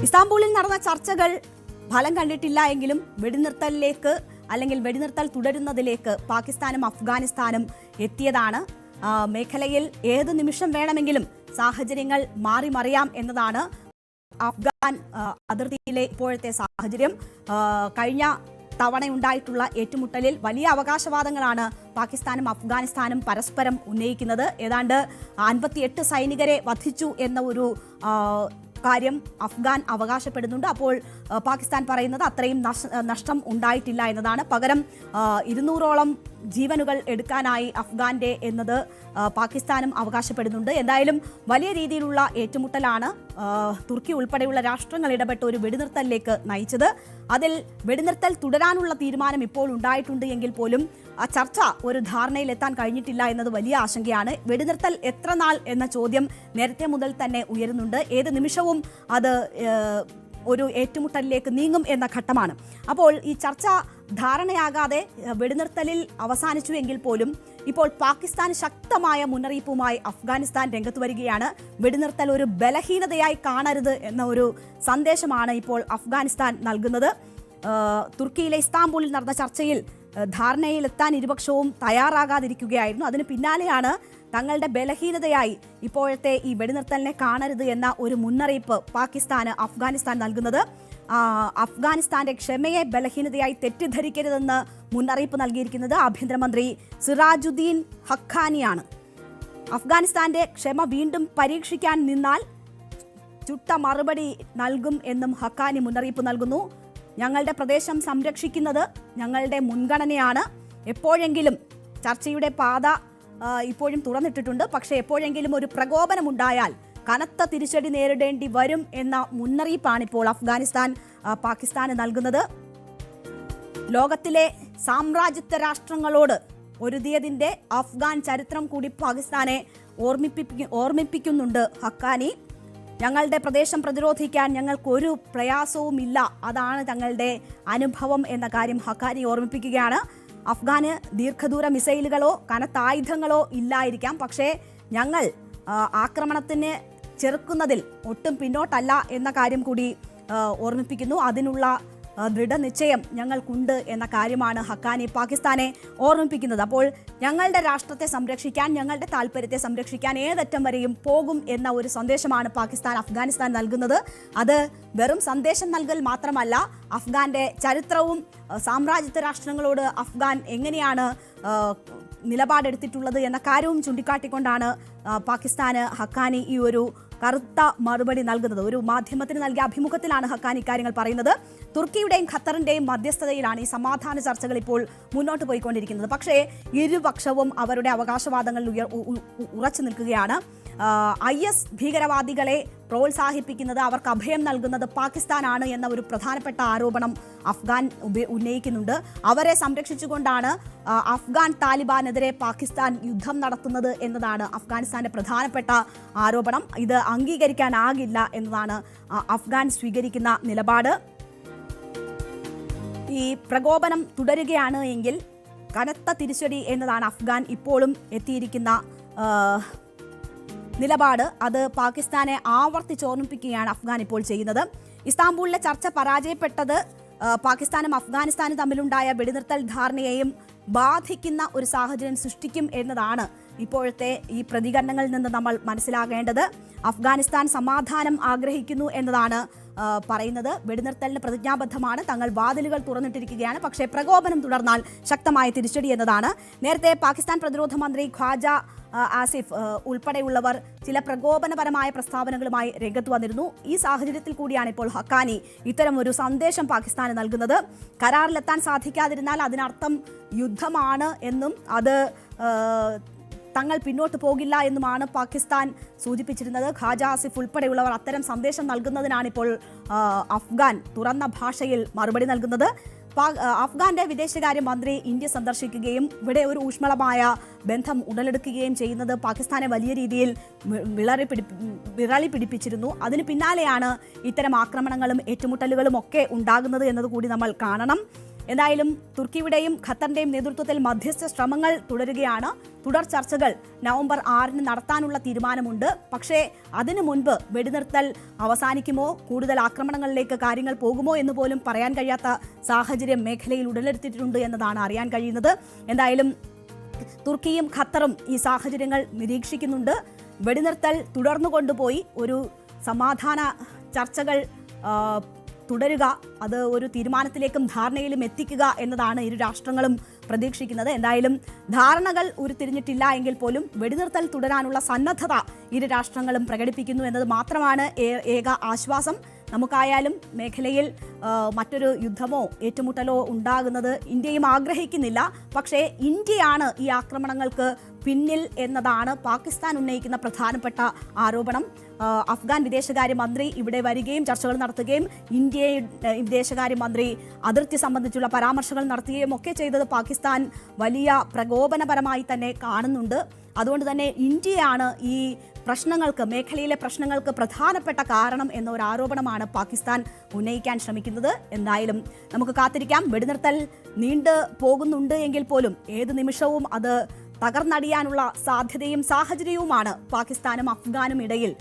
ഇസ്താംബൂളിൽ നടന്ന ചർച്ചകൾ ഫലം കണ്ടിട്ടില്ല എങ്കിലും വെടിനിർത്തലിലേക്ക് അല്ലെങ്കിൽ വെടിനിർത്തൽ തുടരുന്നതിലേക്ക് പാകിസ്ഥാനും അഫ്ഗാനിസ്ഥാനും എത്തിയതാണ്. മേഖലയിൽ ഏത് നിമിഷം വേണമെങ്കിലും സാഹചര്യങ്ങൾ മാറി മറിയാം എന്നതാണ് അഫ്ഗാൻ അതിർത്തിയിലെ ഇപ്പോഴത്തെ സാഹചര്യം. കഴിഞ്ഞ തവണയുണ്ടായിട്ടുള്ള ഏറ്റുമുട്ടലിൽ വലിയ അവകാശവാദങ്ങളാണ് പാകിസ്ഥാനും അഫ്ഗാനിസ്ഥാനും പരസ്പരം ഉന്നയിക്കുന്നത്. ഏതാണ്ട് 58 സൈനികരെ വധിച്ചു എന്ന ഒരു കാര്യം അഫ്ഗാൻ അവകാശപ്പെടുന്നുണ്ട്. അപ്പോൾ പാകിസ്ഥാൻ പറയുന്നത് അത്രയും നഷ്ടം ഉണ്ടായിട്ടില്ല എന്നതാണ്. പകരം 200ഓളം ജീവനുകൾ എടുക്കാനായി അഫ്ഗാന്റെ എന്നത് പാകിസ്ഥാനും അവകാശപ്പെടുന്നുണ്ട്. എന്തായാലും വലിയ രീതിയിലുള്ള ഏറ്റുമുട്ടലാണ് തുർക്കി ഉൾപ്പെടെയുള്ള രാഷ്ട്രങ്ങൾ ഇടപെട്ട ഒരു വെടിനിർത്തലിലേക്ക് നയിച്ചത്. അതിൽ വെടിനിർത്തൽ തുടരാനുള്ള തീരുമാനം ഇപ്പോൾ ഉണ്ടായിട്ടുണ്ട് എങ്കിൽ പോലും ആ ചർച്ച ഒരു ധാരണയിലെത്താൻ കഴിഞ്ഞിട്ടില്ല എന്നത് വലിയ ആശങ്കയാണ്. വെടിനിർത്തൽ എത്ര നാൾ എന്ന ചോദ്യം നേരത്തെ മുതൽ തന്നെ ഉയരുന്നുണ്ട്. ഏത് നിമിഷവും അത് ഒരു ഏറ്റുമുട്ടലിലേക്ക് നീങ്ങും എന്ന ഘട്ടമാണ്. അപ്പോൾ ഈ ചർച്ച ധാരണയാകാതെ വെടിനിർത്തലിൽ അവസാനിച്ചു എങ്കിൽ പോലും ഇപ്പോൾ പാകിസ്ഥാൻ ശക്തമായ മുന്നറിയിപ്പുമായി അഫ്ഗാനിസ്ഥാൻ രംഗത്ത് വരികയാണ്. വെടിനിർത്തൽ ഒരു ബലഹീനതയായി കാണരുത് എന്ന ഒരു സന്ദേശമാണ് ഇപ്പോൾ അഫ്ഗാനിസ്ഥാൻ നൽകുന്നത്. തുർക്കിയിലെ ഇസ്താംബൂളിൽ നടന്ന ചർച്ചയിൽ ധാരണയിലെത്താൻ ഇരുപക്ഷവും തയ്യാറാകാതിരിക്കുകയായിരുന്നു. അതിന് പിന്നാലെയാണ് തങ്ങളുടെ ബലഹീനതയായി ഇപ്പോഴത്തെ ഈ വെടിനിർത്തലിനെ കാണരുത് എന്ന ഒരു മുന്നറിയിപ്പ് പാകിസ്ഥാന് അഫ്ഗാനിസ്ഥാൻ നൽകുന്നത്. അഫ്ഗാനിസ്ഥാന്റെ ക്ഷമയെ ബലഹീനതയായി തെറ്റിദ്ധരിക്കരുതെന്ന് മുന്നറിയിപ്പ് നൽകിയിരിക്കുന്നത് ആഭ്യന്തരമന്ത്രി സിറാജുദ്ദീൻ ഹഖാനിയാണ്. അഫ്ഗാനിസ്ഥാന്റെ ക്ഷമ വീണ്ടും പരീക്ഷിക്കാൻ നിന്നാൽ ചുട്ട മറുപടി നൽകും എന്നും ഹഖാനി മുന്നറിയിപ്പ് നൽകുന്നു. ഞങ്ങളുടെ പ്രദേശം സംരക്ഷിക്കുന്നത് ഞങ്ങളുടെ മുൻഗണനയാണ്. എപ്പോഴെങ്കിലും ചർച്ചയുടെ പാത ഇപ്പോഴും തുറന്നിട്ടിട്ടുണ്ട്. പക്ഷേ എപ്പോഴെങ്കിലും ഒരു പ്രകോപനമുണ്ടായാൽ കനത്ത തിരിച്ചടി നേരിടേണ്ടി വരും എന്ന മുന്നറിയിപ്പാണ് ഇപ്പോൾ അഫ്ഗാനിസ്ഥാൻ പാകിസ്ഥാന് നൽകുന്നത്. ലോകത്തിലെ സാമ്രാജ്യത്വ രാഷ്ട്രങ്ങളോട് ഒരുതിയതിന്റെ അഫ്ഗാൻ ചരിത്രം കൂടി പാകിസ്ഥാനെ ഓർമ്മിപ്പിക്കുന്നുണ്ട് ഹഖാനി. ഞങ്ങളുടെ പ്രദേശം പ്രതിരോധിക്കാൻ ഞങ്ങൾക്കൊരു പ്രയാസവുമില്ല, അതാണ് തങ്ങളുടെ അനുഭവം എന്ന കാര്യം ഹഖാനി ഓർമ്മിപ്പിക്കുകയാണ്. അഫ്ഗാന് ദീർഘദൂര മിസൈലുകളോ കനത്ത ആയുധങ്ങളോ ഇല്ലായിരിക്കാം, പക്ഷേ ഞങ്ങൾ ആക്രമണത്തിന് ചെറുക്കുന്നതിൽ ഒട്ടും പിന്നോട്ടല്ല എന്ന കാര്യം കൂടി ഓർമ്മിപ്പിക്കുന്നു. അതിനുള്ള ദൃഢനിശ്ചയം ഞങ്ങൾക്കുണ്ട് എന്ന കാര്യമാണ് ഹഖാനി പാകിസ്ഥാനെ ഓർമ്മിപ്പിക്കുന്നത്. അപ്പോൾ ഞങ്ങളുടെ രാഷ്ട്രത്തെ സംരക്ഷിക്കാൻ, ഞങ്ങളുടെ താല്പര്യത്തെ സംരക്ഷിക്കാൻ ഏതറ്റം വരെയും പോകും എന്ന ഒരു സന്ദേശമാണ് പാകിസ്ഥാൻ അഫ്ഗാനിസ്ഥാൻ നൽകുന്നത്. അത് വെറും സന്ദേശം നൽകൽ മാത്രമല്ല, അഫ്ഗാന്റെ ചരിത്രവും സാമ്രാജ്യത്വ രാഷ്ട്രങ്ങളോട് അഫ്ഗാൻ എങ്ങനെയാണ് നിലപാടെടുത്തിട്ടുള്ളത് എന്ന കാര്യവും ചൂണ്ടിക്കാട്ടിക്കൊണ്ടാണ് പാകിസ്ഥാന് ഹഖാനി ഈ ഒരു കറുത്ത മറുപടി നൽകുന്നത്. ഒരു മാധ്യമത്തിന് നൽകിയ അഭിമുഖത്തിലാണ് ഹഖാനി ഇക്കാര്യങ്ങൾ പറയുന്നത്. തുർക്കിയുടെയും ഖത്തറിന്റെയും മധ്യസ്ഥതയിലാണ് ഈ സമാധാന ചർച്ചകൾ ഇപ്പോൾ മുന്നോട്ട് പോയിക്കൊണ്ടിരിക്കുന്നത്. പക്ഷേ ഇരുപക്ഷവും അവരുടെ അവകാശവാദങ്ങളിൽ ഉറച്ചു നിൽക്കുകയാണ്. IS ഭീകരവാദികളെ പ്രോത്സാഹിപ്പിക്കുന്നത്, അവർക്ക് അഭയം നൽകുന്നത് പാകിസ്ഥാനാണ് എന്ന ഒരു പ്രധാനപ്പെട്ട ആരോപണം അഫ്ഗാൻ ഉന്നയിക്കുന്നുണ്ട്. അവരെ സംരക്ഷിച്ചുകൊണ്ടാണ് അഫ്ഗാൻ താലിബാനെതിരെ പാകിസ്ഥാൻ യുദ്ധം നടത്തുന്നത് എന്നതാണ് അഫ്ഗാനിസ്ഥാന്റെ പ്രധാനപ്പെട്ട ആരോപണം. ഇത് അംഗീകരിക്കാനാകില്ല എന്നതാണ് അഫ്ഗാൻ സ്വീകരിക്കുന്ന നിലപാട്. ഈ പ്രകോപനം തുടരുകയാണ് എങ്കിൽ കനത്ത തിരിച്ചടി എന്നതാണ് അഫ്ഗാൻ ഇപ്പോഴും എത്തിയിരിക്കുന്ന നിലപാട്. അത് പാകിസ്ഥാനെ ആവർത്തിച്ചോർമ്മിപ്പിക്കുകയാണ് അഫ്ഗാൻ ഇപ്പോൾ ചെയ്യുന്നത്. ഇസ്താംബൂളിലെ ചർച്ച പരാജയപ്പെട്ടത് പാകിസ്ഥാനും അഫ്ഗാനിസ്ഥാനും തമ്മിലുണ്ടായ വെടിനിർത്തൽ ധാരണയെയും ബാധിക്കുന്ന ഒരു സാഹചര്യം സൃഷ്ടിക്കും എന്നതാണ് ഇപ്പോഴത്തെ ഈ പ്രതികരണങ്ങളിൽ നിന്ന് നമ്മൾ മനസ്സിലാകേണ്ടത്. അഫ്ഗാനിസ്ഥാൻ സമാധാനം ആഗ്രഹിക്കുന്നു എന്നതാണ് പറയുന്നത്. വെടിനിർത്തലിന് പ്രതിജ്ഞാബദ്ധമാണ്, തങ്ങൾ വാതിലുകൾ തുറന്നിട്ടിരിക്കുകയാണ്, പക്ഷേ പ്രകോപനം തുടർന്നാൽ ശക്തമായ തിരിച്ചടി എന്നതാണ്. നേരത്തെ പാകിസ്ഥാൻ പ്രതിരോധ മന്ത്രി ഖ്വാജ ആസിഫ് ഉൾപ്പെടെയുള്ളവർ ചില പ്രകോപനപരമായ പ്രസ്താവനകളുമായി രംഗത്ത് വന്നിരുന്നു. ഈ സാഹചര്യത്തിൽ കൂടിയാണ് ഇപ്പോൾ ഹഖാനി ഇത്തരം ഒരു സന്ദേശം പാകിസ്ഥാന് നൽകുന്നത്. കരാറിലെത്താൻ സാധിക്കാതിരുന്നാൽ അതിനർത്ഥം യുദ്ധമാണ് എന്നും അത് തങ്ങൾ പിന്നോട്ട് പോകില്ല എന്നുമാണ് പാകിസ്ഥാൻ സൂചിപ്പിച്ചിരുന്നത്. ഖാജ ആസിഫ് ഉൾപ്പെടെയുള്ളവർ അത്തരം സന്ദേശം നൽകുന്നതിനാണ് ഇപ്പോൾ അഫ്ഗാൻ തുറന്ന ഭാഷയിൽ മറുപടി നൽകുന്നത്. അഫ്ഗാന്റെ വിദേശകാര്യ മന്ത്രി ഇന്ത്യ സന്ദർശിക്കുകയും ഇവിടെ ഒരു ഊഷ്മളമായ ബന്ധം ഉടലെടുക്കുകയും ചെയ്യുന്നത് പാകിസ്ഥാനെ വലിയ രീതിയിൽ വിറളി പിടിപ്പിച്ചിരുന്നു. അതിന് പിന്നാലെയാണ് ഇത്തരം ആക്രമണങ്ങളും ഏറ്റുമുട്ടലുകളും ഒക്കെ ഉണ്ടാകുന്നത് എന്നത് കൂടി നമ്മൾ കാണണം. എന്തായാലും തുർക്കിയുടെയും ഖത്തറിന്റെയും നേതൃത്വത്തിൽ മധ്യസ്ഥ ശ്രമങ്ങൾ തുടരുകയാണ്. തുടർ ചർച്ചകൾ നവംബർ 6 നടത്താനുള്ള തീരുമാനമുണ്ട്. പക്ഷേ അതിനു മുൻപ് വെടിനിർത്തൽ അവസാനിക്കുമോ, കൂടുതൽ ആക്രമണങ്ങളിലേക്ക് കാര്യങ്ങൾ പോകുമോ എന്ന് പോലും പറയാൻ കഴിയാത്ത സാഹചര്യം മേഖലയിൽ ഉടലെടുത്തിട്ടുണ്ട് എന്നതാണ് അറിയാൻ കഴിയുന്നത്. എന്തായാലും തുർക്കിയും ഖത്തറും ഈ സാഹചര്യങ്ങൾ നിരീക്ഷിക്കുന്നുണ്ട്. വെടിനിർത്തൽ തുടർന്നു കൊണ്ടുപോയി ഒരു സമാധാന ചർച്ചകൾ തുടരുക, അത് ഒരു തീരുമാനത്തിലേക്കും ധാരണയിലും എത്തിക്കുക എന്നതാണ് ഇരു രാഷ്ട്രങ്ങളും പ്രതീക്ഷിക്കുന്നത്. എന്തായാലും ധാരണകൾ ഉരുത്തിരിഞ്ഞിട്ടില്ല എങ്കിൽ പോലും വെടിനിർത്തൽ തുടരാനുള്ള സന്നദ്ധത ഇരു രാഷ്ട്രങ്ങളും പ്രകടിപ്പിക്കുന്നു എന്നത് മാത്രമാണ് ഏക ആശ്വാസം. നമുക്കായാലും മേഖലയിൽ മറ്റൊരു യുദ്ധമോ ഏറ്റുമുട്ടലോ ഉണ്ടാകുന്നത് ഇന്ത്യയും ആഗ്രഹിക്കുന്നില്ല. പക്ഷേ ഇന്ത്യയാണ് ഈ ആക്രമണങ്ങൾക്ക് പിന്നിൽ എന്നതാണ് പാകിസ്ഥാൻ ഉന്നയിക്കുന്ന പ്രധാനപ്പെട്ട ആരോപണം. അഫ്ഗാൻ വിദേശകാര്യമന്ത്രി ഇവിടെ വരികയും ചർച്ചകൾ നടത്തുകയും ഇന്ത്യയുടെ വിദേശകാര്യമന്ത്രി അതിർത്തി സംബന്ധിച്ചുള്ള പരാമർശങ്ങൾ നടത്തുകയും ഒക്കെ ചെയ്തത് പാകിസ്ഥാൻ വലിയ പ്രകോപനപരമായി തന്നെ കാണുന്നുണ്ട്. അതുകൊണ്ട് തന്നെ ഇന്ത്യയാണ് ഈ പ്രശ്നങ്ങൾക്ക്, മേഖലയിലെ പ്രശ്നങ്ങൾക്ക് പ്രധാനപ്പെട്ട കാരണം എന്ന ഒരു ആരോപണമാണ് പാകിസ്ഥാൻ ഉന്നയിക്കാൻ ശ്രമിക്കുന്നത്. എന്തായാലും നമുക്ക് കാത്തിരിക്കാം. വെടിനിർത്തൽ നീണ്ടു പോകുന്നുണ്ട് എങ്കിൽ പോലും ഏത് നിമിഷവും അത് തകർന്നടിയാനുള്ള സാധ്യതയും സാഹചര്യവുമാണ് പാകിസ്ഥാനും അഫ്ഗാനും ഇടയിൽ